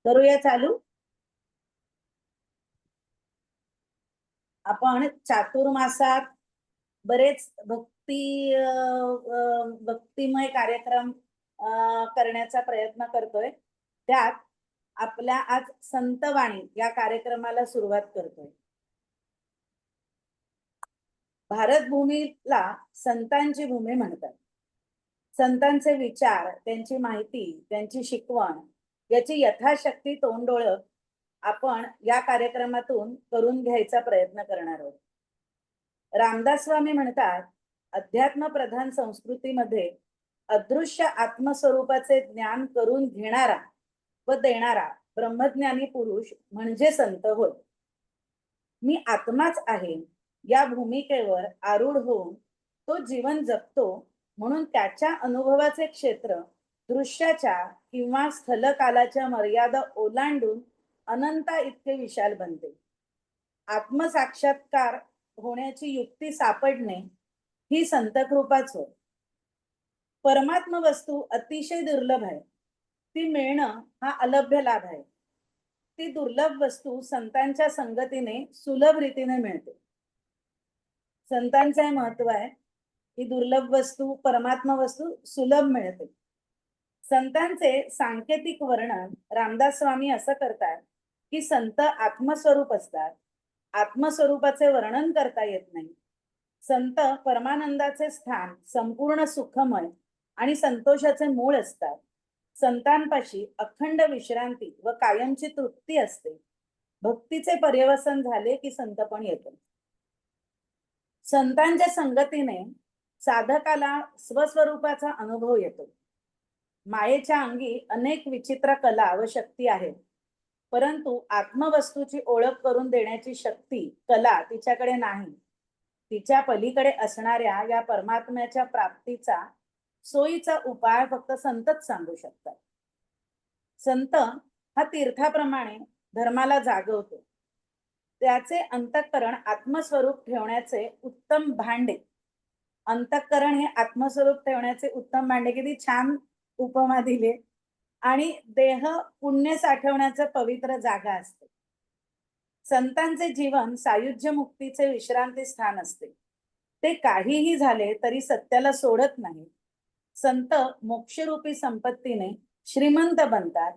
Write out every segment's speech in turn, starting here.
करूया चालू. आपण चातुर्मासात बरेच भक्तिमय कार्यक्रम करण्याचा प्रयत्न करतोय. त्यात आपल्या आज संतवाणी या कार्यक्रमाला सुरुवात करतोय. भारत भूमीला संतांची भूमी म्हणतात. संतांचे विचार, त्यांची माहिती, त्यांची शिकवण याची यथाशक्ती तोंडओळख आपण या कार्यक्रमातून करून घ्यायचा प्रयत्न करणार आहोत. रामदास स्वामी म्हणतात, अध्यात्म प्रधान संस्कृतीमध्ये अदृश्य आत्मस्वरूपाचे ज्ञान करून घेणारा व देणारा ब्रह्मज्ञानी पुरुष म्हणजे संत होय. मी आत्माच आहे या भूमिकेवर आरूढ होऊन तो जीवन जगतो, म्हणून त्याच्या अनुभवाचे क्षेत्र दृश्याच्या किंवा स्थलकालाच्या मर्यादा ओलांडून अनंता इतके विशाल बनते. आत्मसाक्षात्कार होण्याची युक्ती सापडणे ही संतकृपाच होय. परमात्म वस्तू अतिशय दुर्लभ आहे. ती मिळणं हा अलभ्य लाभ आहे. ती दुर्लभ वस्तू संतांच्या संगतीने सुलभ रीतीने मिळते. संतांचे महत्व आहे. ही दुर्लभ वस्तू, परमात्मा वस्तू सुलभ मिळते. संतांचे सांकेतिक वर्णन रामदास स्वामी असं करतात की संत आत्मस्वरूप असतात. आत्मस्वरूपाचे वर्णन करता येत नाही. संत परमानंदाचे स्थान, संपूर्ण सुखमय आणि संतोषाचे मूळ असतात. संतांपाशी अखंड विश्रांती व कायमची तृप्ती असते. भक्तीचे पर्यवसन झाले की संतपण येतो. संतांच्या संगतीने साधकाला स्वस्वरूपाचा अनुभव येतो. मायेच्या अंगी अनेक विचित्र कला व शक्ती आहेत, परंतु आत्मवस्तूची ओळख करून देण्याची शक्ती, कला तिच्याकडे नाही. तिच्या पलीकडे असणाऱ्या या परमात्म्याच्या प्राप्तीचा सोयीचा उपाय फक्त संतच सांगू शकतात. संत हा तीर्थाप्रमाणे धर्माला जागवतो. त्याचे अंतःकरण आत्मस्वरूप ठेवण्याचे उत्तम भांडे. अंतःकरण हे आत्मस्वरूप ठेवण्याचे उत्तम भांडे. किती छान उपमा दिले. आणि देह पुण्य साठवण्याचं पवित्र जागा असते. संतांचे जीवन सायुज्य मुक्तीचे विश्रांती स्थान असते. ते काहीही झाले तरी सत्याला सोडत नाही. संत मोक्षरूपी संपत्तीने श्रीमंत बनतात.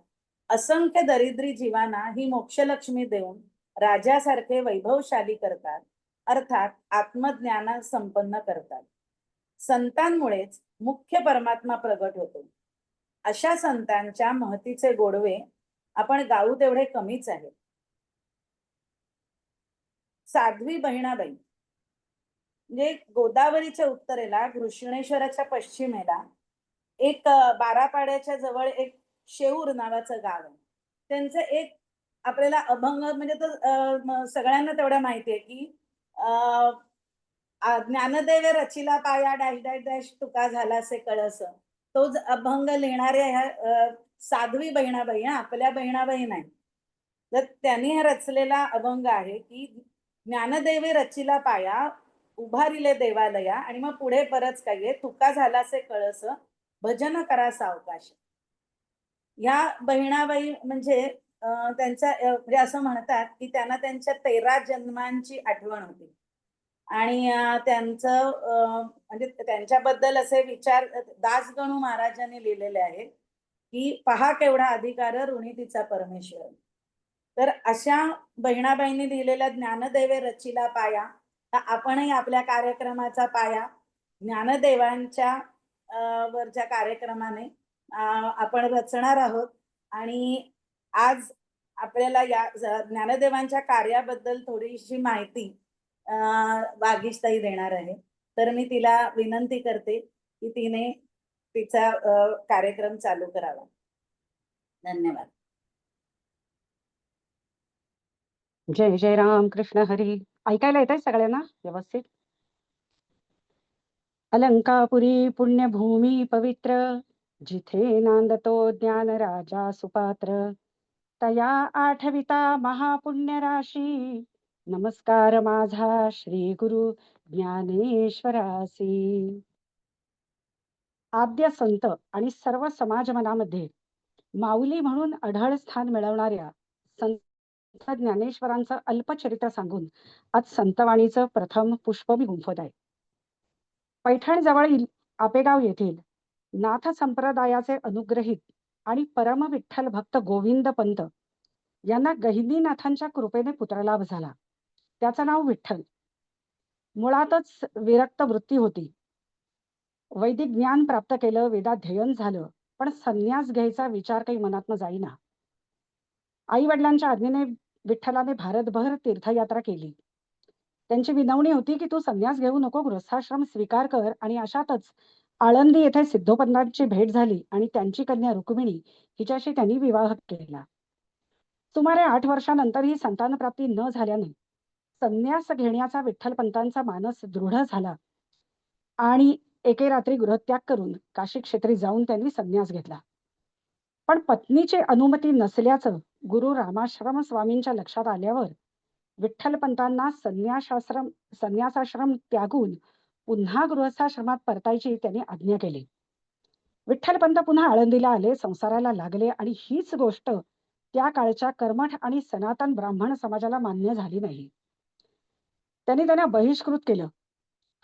असंख्य दरिद्री जीवांना ही मोक्षलक्ष्मी देऊन राजासारखे वैभवशाली करतात, अर्थात आत्मज्ञाना संपन्न करतात. संतांमुळेच मुख्य परमात्मा प्रगट होतो. अशा संतांच्या महतीचे गोडवे आपण गाऊ तेवढे कमीच आहे. साध्वी बहिणाबाई म्हणजे गोदावरीच्या उत्तरेला, कृष्णेश्वराच्या पश्चिमेला एक बारापाड्याच्या जवळ एक शेऊर नावाचं गाव आहे. त्यांचं एक आपल्याला अभंग म्हणजे तर सगळ्यांना तेवढं माहिती आहे की ज्ञानदेव रचिला पाया डॅश डॅश डॅश तुका झालासे कळस. तोच अभंग लिहिणाऱ्या ह्या साध्वी बहिणाबाई, आपल्या बहिणाबाई नाही, तर त्यांनी हा रचलेला अभंग आहे की ज्ञानदेवे रचिला पाया उभारिले देवालया आणि मग पुढे परच काय तुका झालासे कळस भजन करा सावकाश. या बहिणाबाई म्हणजे त्यांचा म्हणजे असं म्हणतात की त्यांना त्यांच्या 13 जन्मांची आठवण होती. आणि त्यांचं म्हणजे त्यांच्याबद्दल असे विचार दासगणू महाराजांनी लिहिलेले आहेत की पहा केवढा अधिकार ऋणी तिचा परमेश्वर. तर अशा बहिणाबाईंनी लिहिलेल्या ज्ञानदेवे रचिला पाया, तर आपणही आपल्या कार्यक्रमाचा पाया ज्ञानदेवांच्या वरच्या कार्यक्रमाने आपण रचणार आहोत. आणि आज आपल्याला या ज्ञानदेवांच्या कार्याबद्दल थोडीशी माहिती वागीशताई देणार आहे. तर मी तिला विनंती करते की तिने तिचा कार्यक्रम चालू करावा. धन्यवाद. जय जय राम कृष्ण हरी. ऐकायला येत आहे सगळ्यांना व्यवस्थित? अलंकापुरी पुण्यभूमी पवित्र, जिथे नांदतो ज्ञान राजा सुपात्र, तया आठविता महापुण्य राशी, नमस्कार माझा श्री गुरु ज्ञानेश्वरासी. आद्य संत आणि सर्व समाज मनामध्ये माऊली म्हणून अढळ स्थान मिळवणाऱ्या संत ज्ञानेश्वरांचं अल्पचरित्र सांगून आज संतवाणीचं प्रथम पुष्प मी गुंफत आहे. पैठण जवळील आपेगाव येथील नाथ संप्रदायाचे अनुग्रहित आणि परम विठ्ठल भक्त गोविंद पंत यांना गहिनीनाथांच्या कृपेने पुत्रलाभ झाला. त्याचं नाव विठ्ठल. मुळातच विरक्त वृत्ती होती. वैदिक ज्ञान प्राप्त केलं, वेदाध्ययन झालं, पण संन्यास घ्यायचा विचार काही मनातनं जाईना. आई वडिलांच्या आज्ञेने विठ्ठलाने भारतभर तीर्थयात्रा केली. त्यांची विनवणी होती की तू संन्यास घेऊ नको, गृहस्थाश्रम स्वीकार कर. आणि अशातच आळंदी येथे सिद्धोपंतांची भेट झाली आणि त्यांची कन्या रुक्मिणी हिच्याशी त्यांनी विवाह केला. सुमारे 8 वर्षानंतरही संतानप्राप्ती न झाल्याने संन्यास घेण्याचा विठ्ठलपंतांचा मानस दृढ झाला आणि एके रात्री गृहत्याग करून काशी क्षेत्री जाऊन त्यांनी संन्यास घेतला. पण पत्नीची अनुमती नसल्याचं गुरु रामाश्रम स्वामींच्या लक्षात आल्यावर विठ्ठलपंतांना संन्यासाश्रम त्यागून पुन्हा गृहस्थाश्रमात परतायची त्यांनी आज्ञा केली. विठ्ठलपंत पुन्हा आळंदीला आले, संसाराला लागले आणि हीच गोष्ट त्या काळच्या कर्मठ आणि सनातन ब्राह्मण समाजाला मान्य झाली नाही. त्यांना बहिष्कृत केलं.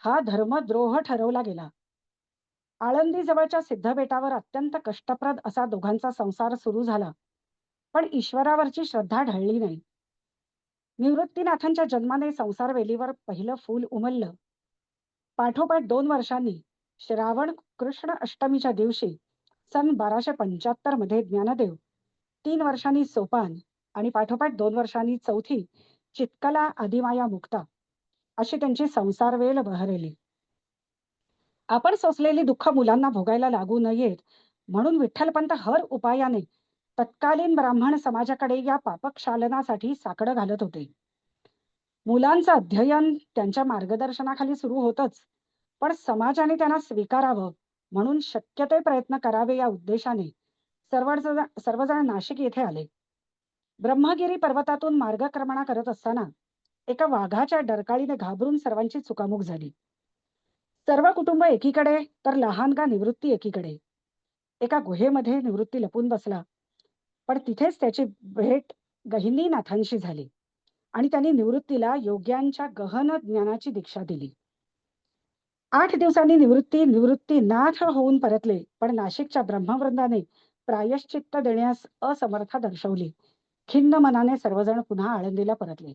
हा धर्मद्रोह ठरवला गेला. आळंदी जवळच्या सिद्धबेटावर अत्यंत कष्टप्रद असा दोघांचा संसार सुरू झाला, पण ईश्वरावरची श्रद्धा ढळली नाही. निवृत्तीनाथांच्या जन्माने संसार वेलीवर पहिलं फूल उमललं. पाठोपाठ 2 वर्षांनी श्रावण कृष्ण अष्टमीच्या दिवशी सन 1275 मध्ये ज्ञानदेव, 3 वर्षांनी सोपान आणि पाठोपाठ 2 वर्षांनी चौथी चित्कला आदिमाया मुक्ता अशी त्यांची संसारवेल बहरली. आपण सोसलेली दुःख मुलांना भोगायला लागू नयेत म्हणून विठ्ठलपंत हर उपायाने तत्कालीन ब्राह्मण समाजाकडे या पापक्षालनासाठी साकडं घालत होते. मुलांचं अध्ययन त्यांच्या मार्गदर्शनाखाली सुरू होतच, पण समाजाने त्यांना स्वीकारावं म्हणून शक्य ते प्रयत्न करावे या उद्देशाने सर्वजण नाशिक येथे आले. ब्रह्मगिरी पर्वतातून मार्गक्रमणा करत असताना एका वाघाच्या डरकाळीने घाबरून सर्वांची चुकामुक झाली. सर्व कुटुंब एकीकडे तर लहानगा निवृत्ती एकीकडे. एका गुहेमध्ये निवृत्ती लपून बसला, पण तिथेच त्याची भेट गहिनीनाथांशी झाली आणि त्यांनी निवृत्तीला योग्यांच्या गहन ज्ञानाची दीक्षा दिली. 8 दिवसांनी निवृत्तीनाथ होऊन परतले, पण नाशिकच्या ब्रह्मवृंदाने प्रायश्चित्त देण्यास असमर्थ दर्शवली. खिन्न मनाने सर्वजण पुन्हा आळंदीला परतले.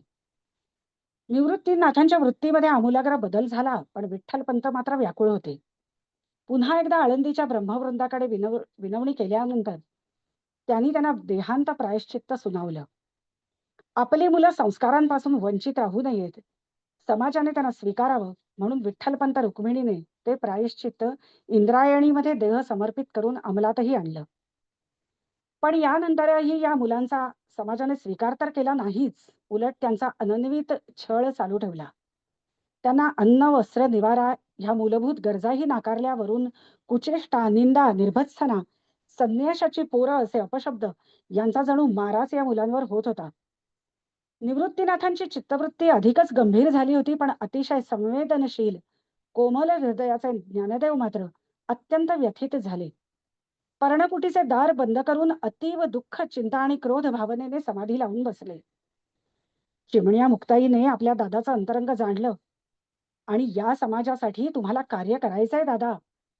निवृत्तीनाथांच्या वृत्तीमध्ये आमूलाग्र बदल झाला, पण विठ्ठलपंत मात्र व्याकुळ होते. पुन्हा एकदा आळंदीच्या ब्रह्मवृंदाकडे विनवणी केल्यानंतर त्यांना देहांत प्रायश्चित्त सुनावलं. आपली मुलं संस्कारांपासून वंचित राहू नयेत, समाजाने त्यांना स्वीकारावं म्हणून विठ्ठलपंत रुक्मिणीने ते प्रायश्चित्त इंद्रायणीमध्ये देह समर्पित करून अंमलातही आणलं. पण यानंतरही या मुलांचा समाजाने स्वीकार तर केला नाहीच, उलट त्यांचा अनन्वित छळ चालू ठेवला. त्यांना अन्न, वस्त्र, निवारा ह्या मूलभूत गरजाही नाकारल्यावरून कुचेष्टा, निंदा, निर्भत्सना, संन्याशाची पोरं असे अपशब्द यांचा जणू माराच या मुलांवर होत होता. निवृत्तीनाथांची चित्तवृत्ती अधिकच गंभीर झाली होती, पण अतिशय संवेदनशील कोमल हृदयाचे ज्ञानदेव मात्र अत्यंत व्यथित झाले. पर्णकुटीचे दार बंद करून अतीव दुःख, चिंता आणि क्रोध भावनेने समाधी लावून बसले. चिमण्या मुक्ताईने आपल्या दादाचं अंतरंग जाणलं आणि या समाजासाठी तुम्हाला कार्य करायचंय दादा,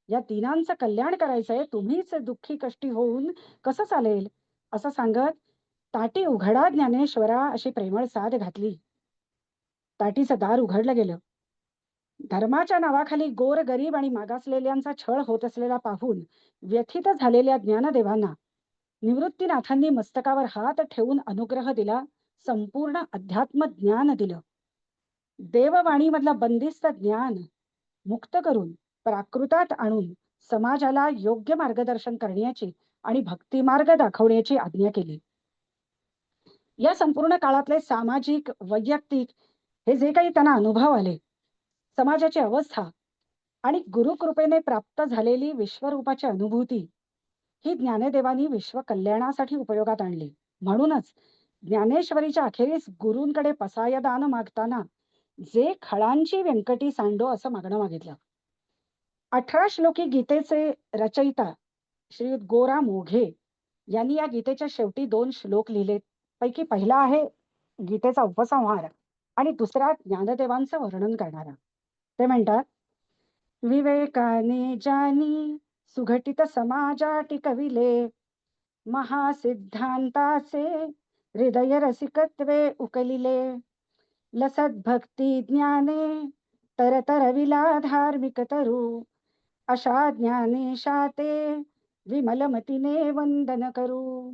या दीनांचं कल्याण करायचंय, तुम्हीच दुःखी कष्टी होऊन कसं चालेल असं सांगत ताटी उघडा ज्ञानेश्वरा अशी प्रेमळ साद घातली. ताटीचं दार उघडलं गेलं. धर्माच्या नावाखाली गोर गरीब आणि मागासलेल्यांचा छळ होत असलेला पाहून व्यथित झालेल्या ज्ञानदेवांना निवृत्तीनाथांनी मस्तकावर हात ठेवून अनुग्रह दिला, संपूर्ण अध्यात्म ज्ञान दिलं. देववाणीमधलं बंदिस्त ज्ञान मुक्त करून प्राकृतात आणून समाजाला योग्य मार्गदर्शन करण्याची आणि भक्तिमार्ग दाखवण्याची आज्ञा केली. या संपूर्ण काळातले सामाजिक, वैयक्तिक हे जे काही त्यांना अनुभव आले, समाजाची अवस्था आणि गुरुकृपेने प्राप्त झालेली विश्वरूपाची अनुभूती ही ज्ञानदेवांनी विश्व कल्याणासाठी उपयोगात आणली. म्हणूनच ज्ञानेश्वरीच्या अखेरीस गुरूंकडे पसायदान मागताना जे खळांची व्यंकटी सांडो असं मागणं मागितलं. 18 श्लोकी गीतेचे रचयिता श्रीयुत गोरा मोघे यांनी या गीतेच्या शेवटी 2 श्लोक लिहिलेत. पैकी पहिला आहे गीतेचा उपसंहार आणि दुसरा ज्ञानदेवांचं वर्णन करणारा. ते म्हणतात, विवेकाने जानी सुघटित समाजा टिकविले, महासिद्धांताचे हृदय रसिकत्वे उकलिले, लसत भक्ती ज्ञाने तरतरविला धार्मिक तरू, अशा ज्ञानेशाते विमलमतीने वंदन करू.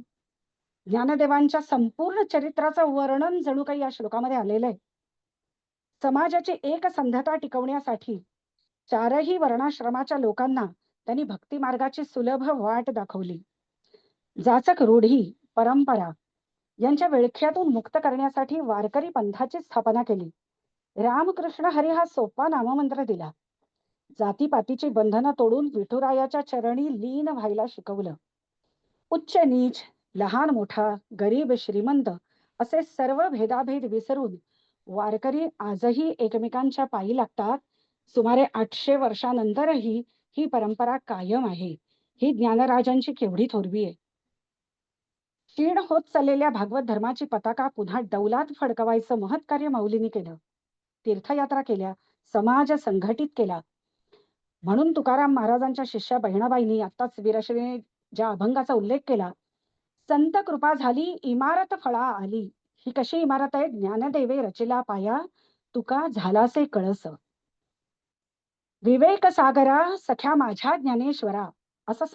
ज्ञानदेवांच्या संपूर्ण चरित्राचं वर्णन जणू काही या श्लोकामध्ये आलेलं आहे. समाजाची एकसंधता टिकवण्यासाठी 4ही वर्णाश्रमाच्या लोकांना त्यांनी भक्ती मार्गाची सुलभ वाट दाखवली. जाचक रूढी परंपरा यांच्या विळख्यातून मुक्त करण्यासाठी वारकरी पंथाची स्थापना केली. रामकृष्ण हरी हा सोपा नाममंत्र दिला. जातीपातीची बंधनं तोडून विठुरायाच्या चरणी लीन व्हायला शिकवलं. उच्च नीच, लहान मोठा, गरीब श्रीमंत असे सर्व भेदाभेद विसरून वारकरी आजही एकमेकांच्या पायी लागतात. सुमारे 800 वर्षानंतरही ही परंपरा कायम आहे. ही ज्ञानराजांची केवढी थोरवी आहे. क्षीण होत चाललेल्या भागवत धर्माची पताका पुन्हा डौलात फडकवायचं महत् कार्य माऊलींनी केलं. तीर्थयात्रा केल्या, समाज संघटित केला. म्हणून तुकाराम महाराजांच्या शिष्या बहिणाबाईंनी आत्ताच वीरश्रीने ज्या अभंगाचा उल्लेख केला, संत कृपा झाली इमारत फळा आली. ही कशी इमारत आहे? ज्ञानदेवे रचिला पाया, तुका झालासे कळस. विवेक सागरा सख्या माझ्या ज्ञानेश्वरा, असं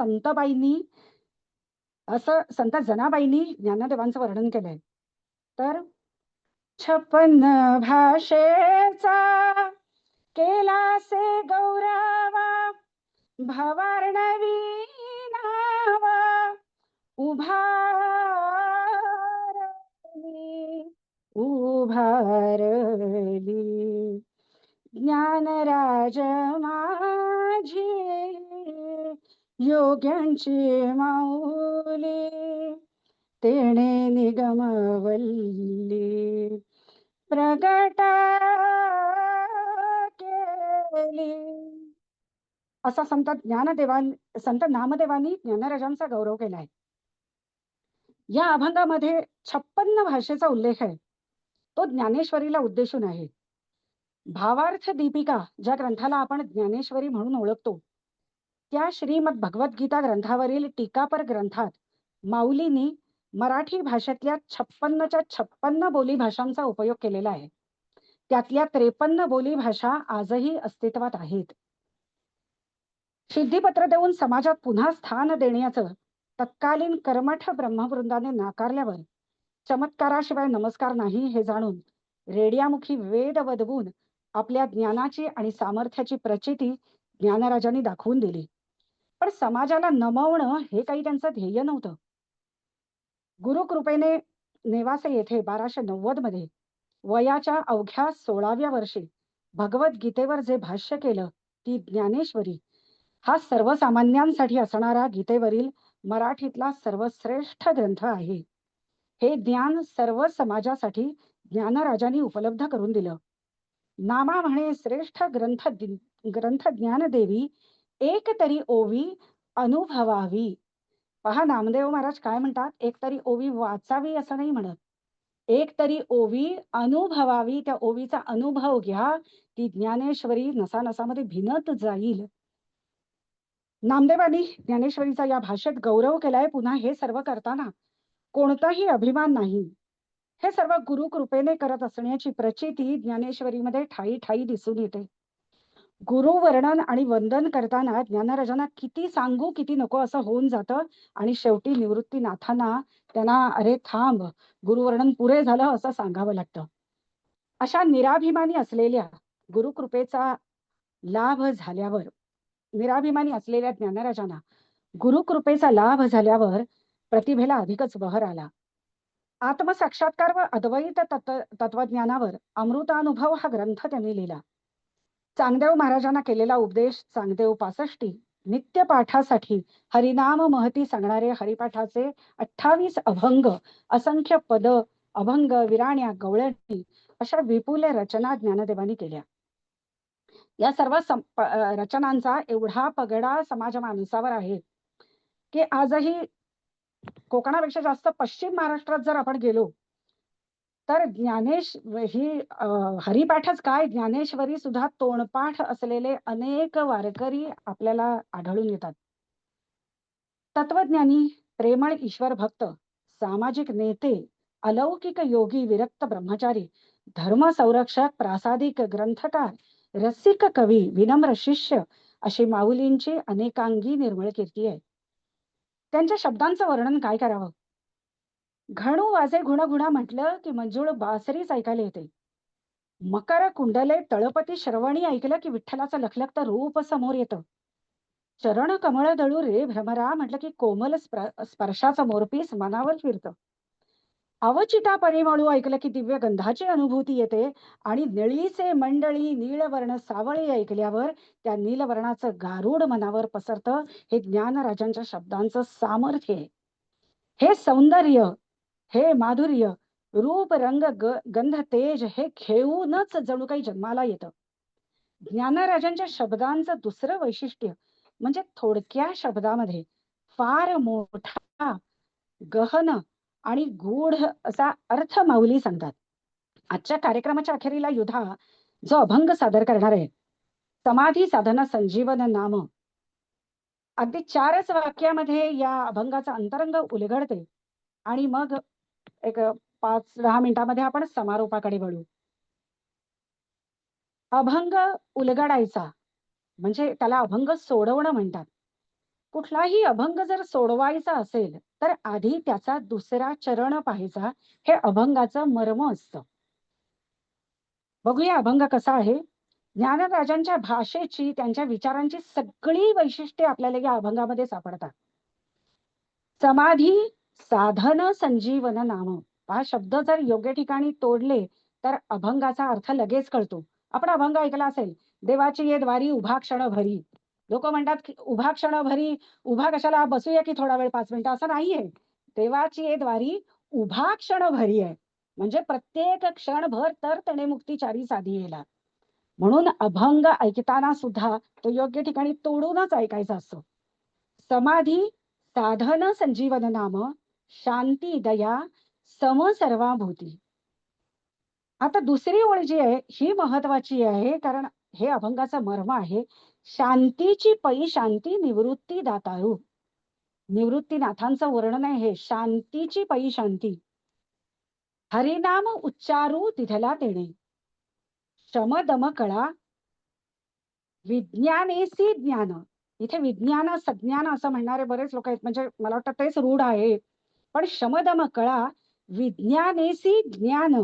संत जनाबाईंनी ज्ञानदेवांचं वर्णन केलंय. तर 56 भाषेचा केलासे गौरवा, भवार्णवी नावा उभारली. ज्ञानराज माझी योग्यांची माऊली, तेणे निगमवल्ली प्रगट केली. असा संत नामदेवांनी ज्ञानराजांचा गौरव केलाय. या अभंगामध्ये 56 भाषेचा उल्लेख आहे. तो ज्ञानेश्वरीला उद्देशून आहे. भावार्थ दीपिका ज्या ग्रंथाला आपण ज्ञानेश्वरी म्हणून ओळखतो, त्या श्रीमद भगवद्गीता ग्रंथावरील टीकापर ग्रंथात माऊलींनी मराठी भाषेतल्या 56च्या 56 बोली भाषांचा उपयोग केलेला आहे. त्यातल्या 53 बोली भाषा आजही अस्तित्वात आहेत. सिद्धिपत्र देऊन समाजात पुन्हा स्थान देण्याचं तत्कालीन कर्मठ ब्रह्मवृंदाने नाकारल्यावर चमत्काराशिवाय नमस्कार नाही हे जाणून रेडियामुखी वेद वदवून आपल्या ज्ञानाची आणि सामर्थ्याची प्रचिती ज्ञानराजांनी दाखवून दिली. पण समाजाला नमवणं हे काही त्यांचं ध्येय नव्हतं. गुरुकृपेने नेवासे येथे 1290 मध्ये वयाच्या अवघ्या 16व्या वर्षी भगवद्गीतेवर जे भाष्य केलं, ती ज्ञानेश्वरी हा सर्वसामान्यांसाठी असणारा गीतेवरील मराठीतला सर्वश्रेष्ठ ग्रंथ आहे. हे ज्ञान सर्व समाजासाठी ज्ञानराजांनी उपलब्ध करून दिलं. नामा म्हणे श्रेष्ठ ग्रंथ ज्ञानदेवी, एक तरी ओवी अनुभवावी. पहा नामदेव महाराज काय म्हणतात, एक तरी ओवी वाचावी असं नाही म्हणत, एक तरी ओवी अनुभवावी. त्या ओवीचा अनुभव घ्या, ती ज्ञानेश्वरी नसानसामध्ये भिनत जाईल. नामदेवांनी ज्ञानेश्वरीचा या भाषेत गौरव केलाय. पुन्हा हे सर्व करताना कोणताही अभिमान नाही. हे सर्व गुरु कृपेने करत असण्याची प्रचिती ज्ञानेश्वरीमध्ये ठायी ठायी दिसून येते. गुरु वर्णन आणि वंदन करताना ज्ञानराजांना किती सांगू किती नको असं होऊन जातं आणि शेवटी निवृत्तीनाथांना त्यांना अरे थांब, गुरुवर्णन पुरे झालं असं सांगावं लागतं. अशा निराभिमानी असलेल्या गुरुकृपेचा लाभ झाल्यावर निराभिमानी असलेल्या ज्ञानराजांना गुरुकृपेचा लाभ झाल्यावर प्रतिभेला अधिकच बहर आला. आत्मसाक्षात्कार व अद्वैत तत्वज्ञानावर अमृतानुभव हा ग्रंथ त्यांनी लिहिला. चांगदेव महाराजांना केलेला उपदेश चांगदेव 65, नित्य पाठासाठी हरिनाम महती सांगणारे हरिपाठाचे 28 अभंग, असंख्य पद, अभंग, विराण्या, गवळणी अशा विपुल रचना ज्ञानदेवांनी केल्या. या सर्व रचनांचा एवढा पगडा समाज माणसावर आहे की आजही कोकणापेक्षा जास्त पश्चिम महाराष्ट्रात जर आपण गेलो तर ही हरिपाठच काय, ज्ञानेश्वरी सुद्धा तोंडपाठ असलेले अनेक वारकरी आपल्याला आढळून येतात. तत्वज्ञानी, प्रेमळ ईश्वर भक्त, सामाजिक नेते, अलौकिक योगी, विरक्त ब्रह्मचारी, धर्म संरक्षक, प्रासादिक ग्रंथकार, रसिक कवी, विनम्र शिष्य अशी माऊलींची अनेकांगी निर्मळ कीर्ती आहे. त्यांच्या शब्दांचं वर्णन काय करावं? घणू वाजे घुणघुणा म्हटलं की मंजूळ बासरीच ऐकायला येते. मकर कुंडले तळपती श्रवणी ऐकलं की विठ्ठलाचं लखलखतं रूप समोर येतं. चरण कमळ दळू रे भ्रमरा म्हटलं की कोमल स्पर्शाचं मोरपीस मनावर फिरतं. अवचिता परिमळू ऐकलं की दिव्य गंधाची अनुभूती येते आणि निळीचे मंडळी नीळवर्ण सावळी ऐकल्यावर त्या नीलवर्णाचं गारुड मनावर पसरतं. हे ज्ञानराजांच्या शब्दांचं सामर्थ्य आहे. हे सौंदर्य, हे माधुर्य, रूप रंग गंध तेज हे घेऊनच जणू काही जन्माला येतं. ज्ञानराजांच्या शब्दांचं दुसरं वैशिष्ट्य म्हणजे थोडक्या शब्दामध्ये फार मोठा, गहन आणि गूढ असा अर्थ माऊली सांगतात. आजच्या कार्यक्रमाच्या अखेरीला युधा जो अभंग सादर करणार आहे, समाधी साधना संजीवन नाम, अगदी 4च वाक्यामध्ये या अभंगाचा अंतरंग उलगडते आणि मग एक 5-10 मिनिटांमध्ये आपण समारोपाकडे वळू. अभंग उलगडायचा म्हणजे त्याला अभंग सोडवणं म्हणतात. कुठलाही अभंग जर सोडवायचा असेल तर आधी त्याचा दुसरा चरण पाहायचा. हे अभंगाचं मर्म असतं. बघूया अभंग कसा आहे. ज्ञानराजांच्या भाषेची, त्यांच्या विचारांची सगळी वैशिष्ट्ये आपल्याला या अभंगामध्ये सापडतात. समाधी साधन संजीवन नाम, हा शब्द जर योग्य ठिकाणी तोडले तर अभंगाचा अर्थ लगेच कळतो. आपण अभंग ऐकला असेल, देवाची ये द्वारी उभा क्षण भरी. लोक म्हणतात की उभा क्षण भरी, उभा कशाला, बसूया की थोडा वेळ 5 मिनिटं, असं नाहीये. देवाची ये द्वारी उभा क्षण भरी आहे म्हणजे प्रत्येक क्षणभर तर तणे मुक्तीचारी साधी येला. म्हणून अभंग ऐकताना सुद्धा तो योग्य ठिकाणी तोडूनच ऐकायचा असतो. समाधी साधन संजीवन नाम, शांती दया सम सर्वाभूती. आता दुसरी ओळ जी आहे ही महत्वाची आहे, कारण हे अभंगाचं मर्म आहे. शांतीची पै शांती निवृत्ती दातारू. निवृत्तीनाथांचं वर्णन आहे हे. शांतीची पै शांती, हरिनाम उच्चारू तिथला तेणे, शम दम कळा, विज्ञानेसी ज्ञान. इथे विज्ञान सज्ञान असं म्हणणारे बरेच लोक आहेत, म्हणजे मला वाटतं तेच रूढ आहे. पण शमदम कळा, विज्ञानेसी ज्ञान,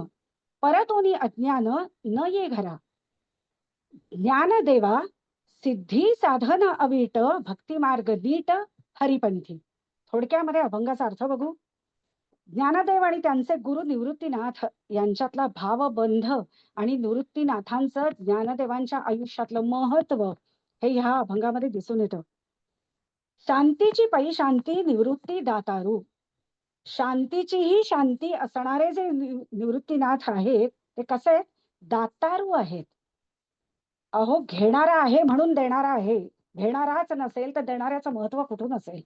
परतोनी अज्ञान न ये घरा. ज्ञानदेवा सिद्धी साधन अवीट, भक्ती मार्ग नीट हरिपंथी. थोडक्यामध्ये अभंगाचा अर्थ बघू. ज्ञानदेव आणि त्यांचे गुरु निवृत्तीनाथ यांच्यातला भावबंध आणि निवृत्तीनाथांचं ज्ञानदेवांच्या आयुष्यातलं महत्व हे ह्या अभंगामध्ये दिसून येतं. शांतीची पै शांती निवृत्ती दातारू. शांतीचीही शांती असणारे जे निवृत्तीनाथ आहेत ते कसे आहेत? दातारू आहेत. अहो, घेणारा आहे म्हणून देणारा आहे. घेणाराच नसेल तर देणाऱ्याचं महत्व कुठून असेल?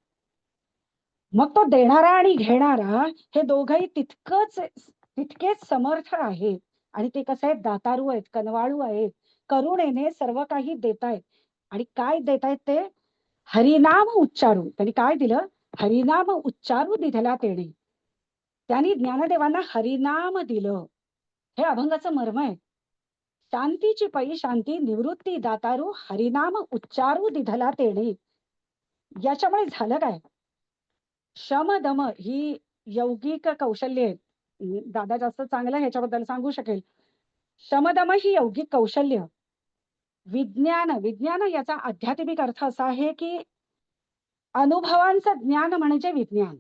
मग तो देणारा आणि घेणारा हे दोघंही तितकेच समर्थ आहेत. आणि ते कसं आहेत? दातारू आहेत, कनवाळू आहेत, करुणेने सर्व काही देतायत. आणि काय देतायत ते? हरिनाम उच्चारू. त्यांनी काय दिलं? हरिनाम उच्चारू दिधला तेणे. त्यांनी ज्ञानदेवांना हरिनाम दिलं. हे अभंगाचं मर्म आहे. शांतीची पै शांती निवृत्ती दातारू, हरिनाम उच्चारू दिधला तेणे. याच्यामुळे झालं काय? शम दम ही यौगिक कौशल्य आहेत. दादा जास्त चांगलं ह्याच्याबद्दल सांगू शकेल. शमदम ही यौगिक कौशल्य. विज्ञान, विज्ञान याचा आध्यात्मिक अर्थ असा आहे की अनुभवांचं ज्ञान म्हणजे विज्ञान.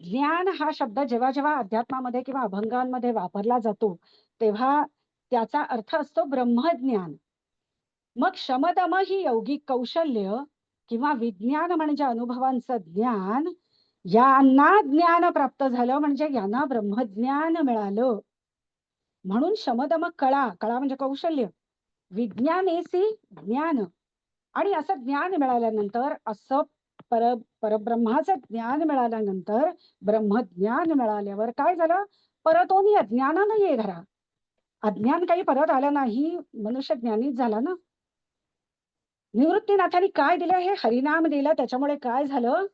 ज्ञान हा शब्द जेव्हा जेव्हा अध्यात्मामध्ये किंवा अभंगांमध्ये वापरला जातो तेव्हा त्याचा अर्थ असतो ब्रह्मज्ञान. मग शमदम ही यौगिक कौशल्य किंवा विज्ञान म्हणजे अनुभवांचं ज्ञान, यांना ज्ञान प्राप्त झालं म्हणजे यांना ब्रह्मज्ञान मिळालं. म्हणून शमदम कळा, कळा म्हणजे कौशल्य, विज्ञानेसी ज्ञान. आणि असं ज्ञान मिळाल्यानंतर असं परब्रह्माचं ज्ञान मिळाल्यानंतर, ब्रह्मज्ञान मिळाल्यावर काय झालं? परतोनी अज्ञानानं ये घरा. अज्ञान काही परत आलं नाही, मनुष्य ज्ञानीच झाला ना. निवृत्तीनाथांनी काय दिलं? हे हरिनाम दिलं. त्याच्यामुळे काय झालं,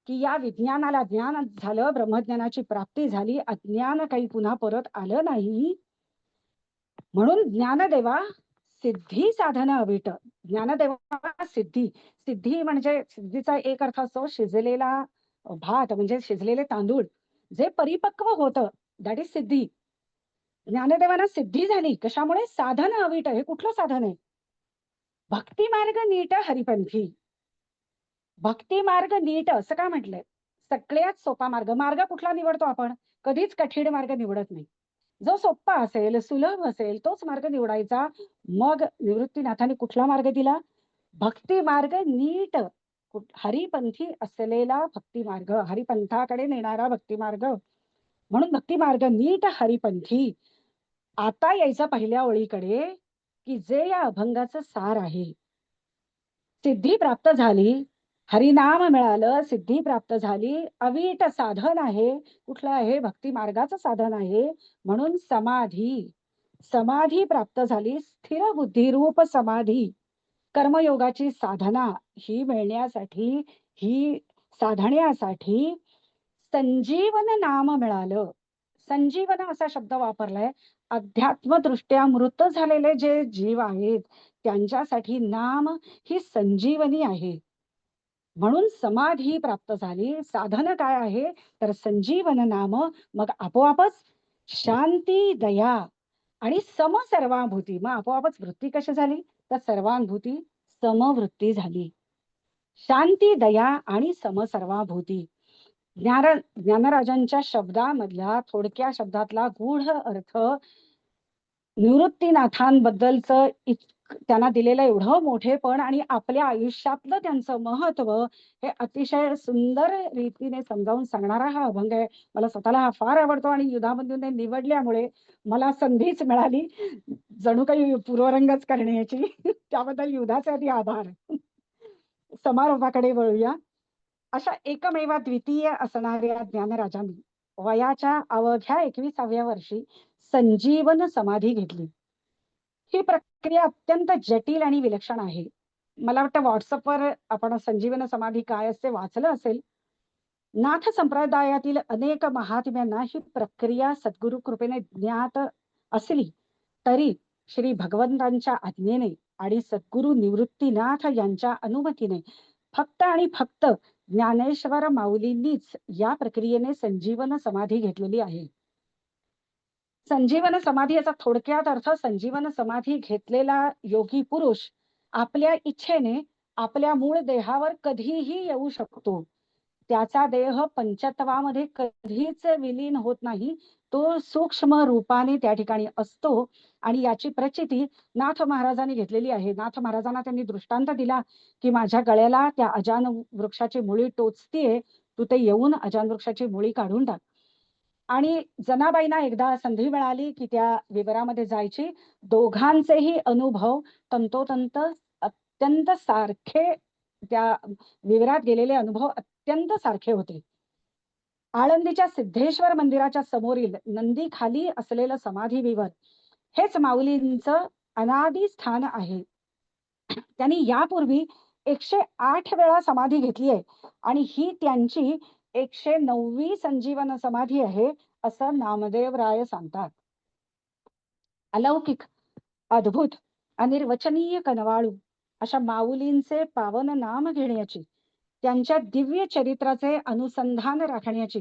की या विज्ञानाला ज्ञान झालं, ब्रह्मज्ञानाची प्राप्ती झाली, अज्ञान काही पुन्हा परत आलं नाही. म्हणून ज्ञानदेवा सिद्धी साधन अविट. ज्ञानदेवा सिद्धी. सिद्धी म्हणजे सिद्धीचा एक अर्थ असतो शिजलेला भात, म्हणजे शिजलेले तांदूळ जे परिपक्व होतं, दॅट इज सिद्धी. ज्ञानदेवांना सिद्धी झाली कशामुळे? साधन अविट. हे कुठलं साधन आहे? भक्ती मार्ग नीट हरिपंथी. भक्ती मार्ग नीट असं का म्हटलंय? सगळ्यात सोपा मार्ग. मार्ग कुठला निवडतो आपण? कधीच कठीण मार्ग निवडत नाही. जो सोपा असेल, सुलभ असेल तोच मार्ग निवडायचा. मग निवृत्तीनाथांनी कुठला मार्ग दिला? भक्ती मार्ग नीट, हरिपंथी असलेला भक्ती मार्ग, हरिपंथाकडे नेणारा भक्ती मार्ग. म्हणून भक्ती मार्ग नीट हरिपंथी. आता यायचं पहिल्या ओळीकडे, की जे या अभंगाचं सार आहे. सिद्धी प्राप्त झाली, हरिनाम मिळालं, सिद्धी प्राप्त झाली, अवीट साधन आहे. कुठलं आहे? भक्ती मार्गाचं साधन आहे. म्हणून समाधी. समाधी प्राप्त झाली, स्थिर बुद्धिरूप समाधी. कर्मयोगाची साधना ही मिळण्यासाठी, ही साधण्यासाठी संजीवन नाम मिळालं. संजीवन असा शब्द वापरलाय. अध्यात्मदृष्ट्या मृत झालेले जे जीव आहेत त्यांच्यासाठी नाम ही संजीवनी आहे. म्हणून समाधी प्राप्त झाली. साधन काय आहे? तर संजीवन नाम. मग आपोआपच शांती, दया आणि समसर्वानुभूती. मग आपोआपच वृत्ती कशी झाली? तर सर्वानुभूती, समवृत्ती झाली. शांती, दया आणि समसर्वानुभूती. ज्ञानराजांच्या शब्दामधला थोडक्या शब्दातला गूढ अर्थ, निवृत्तीनाथांबद्दलचं त्यांना दिलेलं एवढं मोठेपण आणि आपल्या आयुष्यातलं त्यांचं महत्व हे अतिशय सुंदर रीतीने समजावून सांगणारा हा अभंग आहे. मला स्वतःला हा फार आवडतो आणि युधाबंधूंनी निवडल्यामुळे मला संधीच मिळाली जणू काही पूर्वरंगच करण्याची. त्याबद्दल युधाचे अति आभार. समारोपाकडे वळूया. अशा एकमेवा द्वितीय असणाऱ्या ज्ञानराजांनी वयाच्या अवघ्या 21व्या वर्षी संजीवन समाधी घेतली. ही प्रक्रिया अत्यंत जटिल आणि विलक्षण आहे. मला वाटतं व्हॉट्सअपवर आपण संजीवन समाधी काय असते वाचलं असेल. नाथ संप्रदायातील अनेक महात्म्यांना ही प्रक्रिया सद्गुरु कृपेने ज्ञात असली तरी श्री भगवंतांच्या आज्ञेने आणि सद्गुरु निवृत्तीनाथ यांच्या अनुमतीने फक्त आणि फक्त ज्ञानेश्वर माऊलींनीच या प्रक्रियेने संजीवन समाधी घेतलेली आहे. संजीवन समाधी याचा थोडक्यात अर्थ, संजीवन समाधी घेतलेला योगी पुरुष आपल्या इच्छेने आपल्या मूळ देहावर कधीही येऊ शकतो. त्याचा देह पंचत्वामध्ये कधीच विलीन होत नाही. तो सूक्ष्म रूपाने त्या ठिकाणी असतो आणि याची प्रचिती नाथ महाराजांनी घेतलेली आहे. नाथ महाराजांना त्यांनी दृष्टांत दिला, की माझ्या गळ्याला त्या अजान वृक्षाची मुळी टोचतीये, तू ते येऊन अजान वृक्षाची मुळी काढून टाक. आणि जनाबाईंना एकदा संधी मिळाली, की त्या विवरामध्ये जायची. दोघांचेही अनुभव तंतोतंत अत्यंत सारखे, त्या विवरात गेलेले अनुभव अत्यंत सारखे होते. आळंदीच्या सिद्धेश्वर मंदिराच्या समोरील नंदी खाली असलेलं समाधी विवर हेच माऊलींचं अनादी स्थान आहे. त्यांनी यापूर्वी 108 वेळा समाधी घेतली आहे आणि ही त्यांची 109वी संजीवन समाधी आहे असं नामदेव राय सांगतात. अलौकिक, अद्भुत, अनिर्वचनीय कनवाळू अशा माऊलींचे पावन नाम घेण्याची, त्यांच्या दिव्य चरित्राचे अनुसंधान राखण्याची,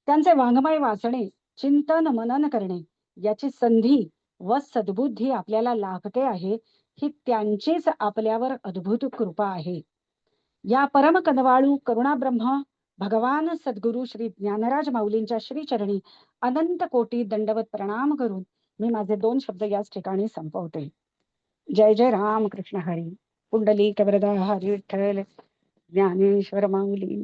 त्यांचे वाङ्मय वाचणे, चिंतन मनन करणे याची संधी व सद्बुद्धी आपल्याला लाभते आहे. ही त्यांचीच आपल्यावर अद्भुत कृपा आहे. या परम कनवाळू करुणाब्रह्म भगवान सद्गुरु श्री ज्ञानराज माऊलींच्या श्रीचरणी अनंत कोटी दंडवत प्रणाम करून मी माझे 2 शब्द याच ठिकाणी संपवते. जय जय राम कृष्ण हरी. पुंडलिक वरदा Hari Vitthal Dnyaneshwar Mauli.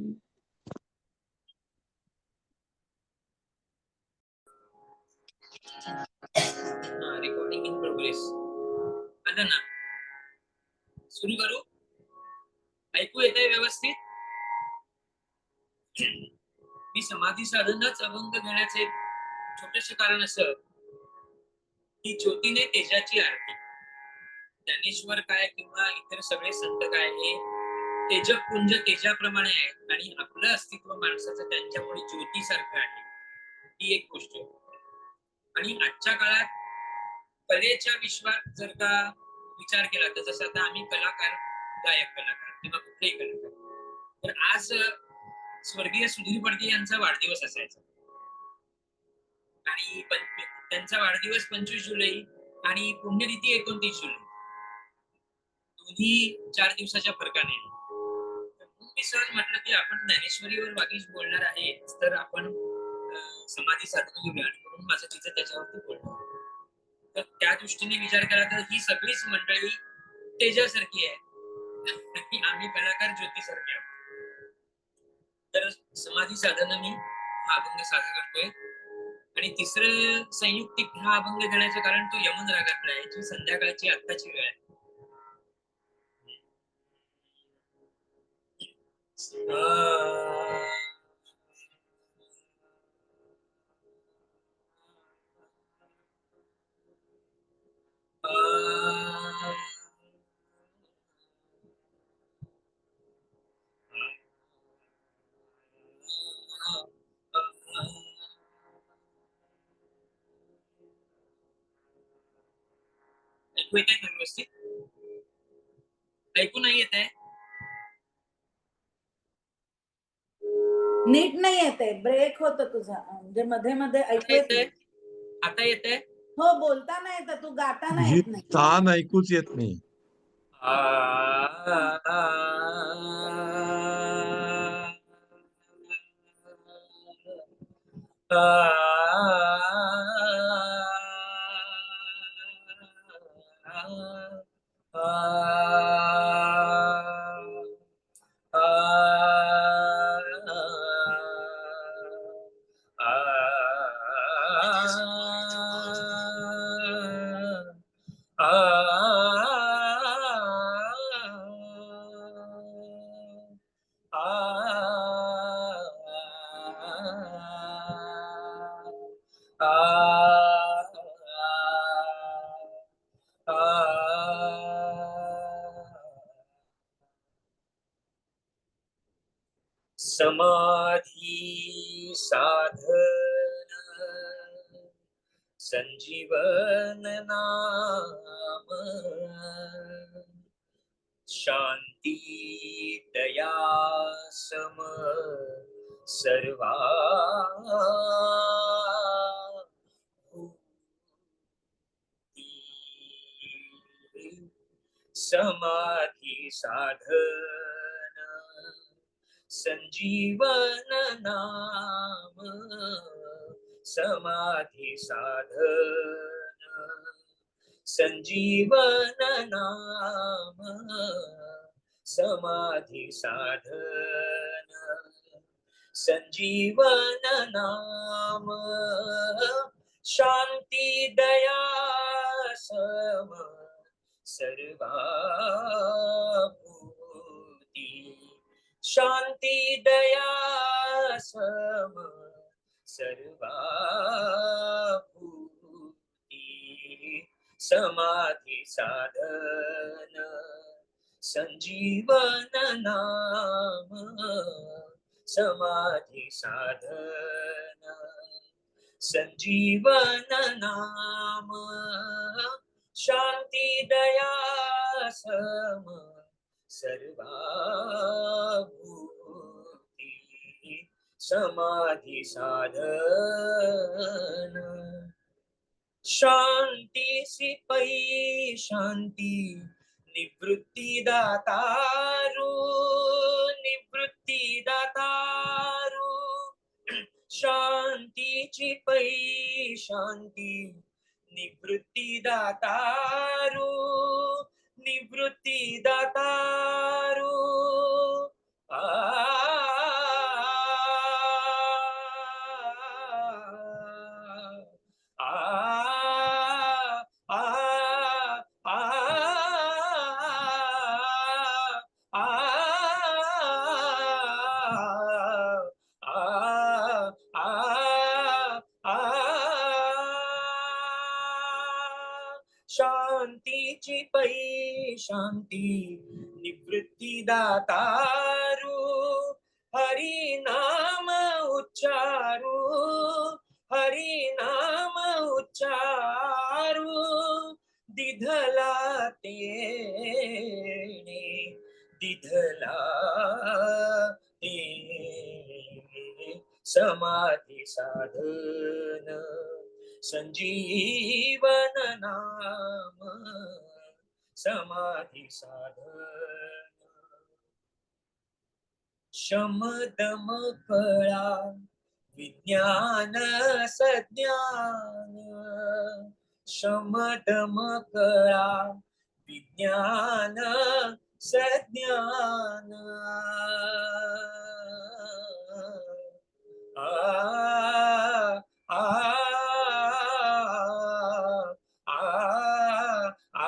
Recording in progress. आलं ना? सुरू करू? ऐकू येतंय व्यवस्थित? मी समाधी साधनच अभंग घेण्याचे छोटेसे कारण असं की ज्योतीने तेजाची आरती. ज्ञानेश्वर काय किंवा इतर सगळे संत काय हे तेजपुंज तेजाप्रमाणे आहेत आणि आपलं अस्तित्व माणसाचं त्यांच्यामुळे ज्योतीसारखं आहे. ही एक गोष्ट. आणि आजच्या काळात कलेच्या विश्वात जर का विचार केला तर जसं आता आम्ही कलाकार, गायक कलाकार किंवा कुठलेही कलाकार, तर आज स्वर्गीय सुधीर फडके यांचा वाढदिवस असायचा आणि त्यांचा वाढदिवस 25 जुलै आणि पुण्यतिथी 29 जुलै, दोन्ही 4 दिवसाच्या फरकाने आहे. तर मग मी सहज म्हटलं की आपण ज्ञानेश्वरीवर वागीच बोलणार आहे, तर आपण समाधी साधन घेऊया आणि म्हणून माझं तिचं त्याच्यावरती बोलणं. तर त्या दृष्टीने विचार केला तर ही सगळीच मंडळी तेजासारखी आहे आणि आम्ही कलाकार ज्योतीसारखे आहोत. तर समाधी साधन मी हा अभंग सादर करतोय आणि तिसरं संयुक्तिक हा अभंग घेण्याचं कारण तो यमन रागातला आहे, जी संध्याकाळची आत्ताची वेळ आहे. ऐकू येत आहे व्यवस्थित? ऐकू नाही येत आहे? नीट नाही येते, ब्रेक होत तुझा, म्हणजे मध्ये मध्ये ऐकू येत नाही. आता येत आहे? हो, बोलताना येतं, तू गाताना ही येत नाही. तान ऐकूच येत नाही. समाधी साधन संजीवन नाम शांती दया सम सर्वा समाधी साधन संजीवन नाम समाधी साधन संजीवन नाम समाधी साधन संजीवन नाम शांती दया सम सर्वा भूती शांती दया सम सर्वा भूती समाधी साधन संजीवन नाम समाधी साधन संजीवन नाम शांती दया सम सर्वा भूती समाधी साधन शांती सी पै शांती निवृत्ती दातारू निवृत्ती दातारू शांतीची पै शांती निवृत्ती दातारू निवृत्ती दातारू आ शांतीची पै शांती निवृत्ती दातारू हरी नाम उच्चारू हरी नाम उच्चारू दिधला तेने दिधला तेने समाधी साधन संजीवन नाम समाधी साधन शमदम कळा विज्ञान सज्ञान शमदम कळा विज्ञान सज्ञान आ आ आ आ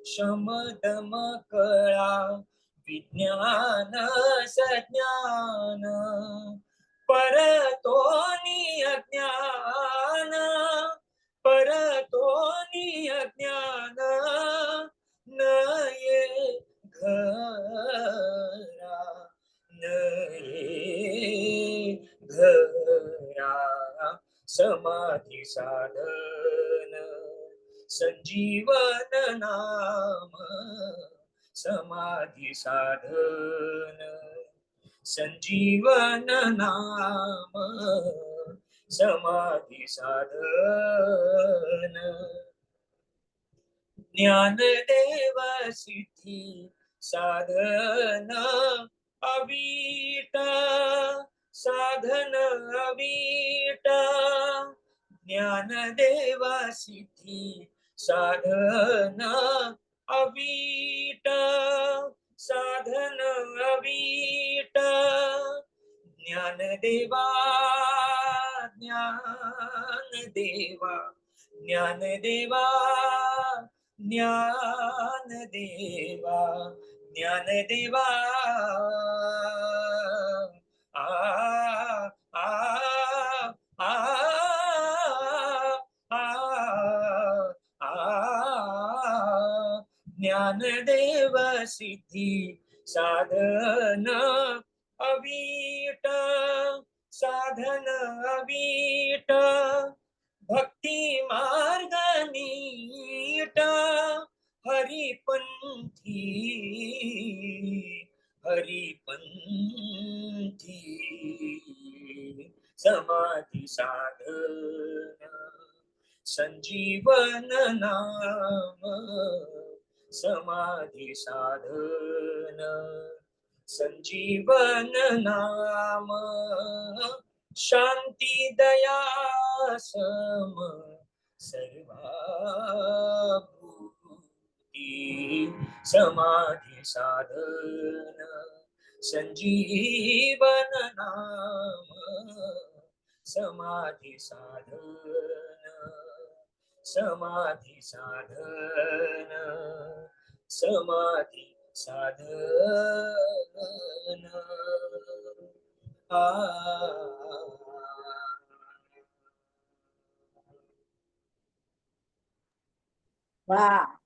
शमदम कळा विज्ञान सज्ञान परतोनी अज्ञान परतोनी अज्ञान नये घरा नये घरा समाधी साधन संजीवन नाम समाधी साधन संजीवन नाम समाधी साधन ज्ञानदेव सिद्धी साधन अवीट साधन अवीट ज्ञानदेव सिद्धी साधन अवीट साधन अवीट ज्ञानदेवा ज्ञानदेवा ज्ञानदेवा ज्ञानदेवा ज्ञानदेवा आ आ आ आ आ ज्ञानदेव सिद्धी साधन अवीट साधन अवीट भक्ती मार्ग नीट हरिपंथी हरिपंथी समाधी साधन संजीवन नाम समाधी साधन संजीवन नाम शांती दया सम सर्वाभूती समाधी साधन संजीवन नाम समाधी साधन समाधी साधन समाधी साधन आ वा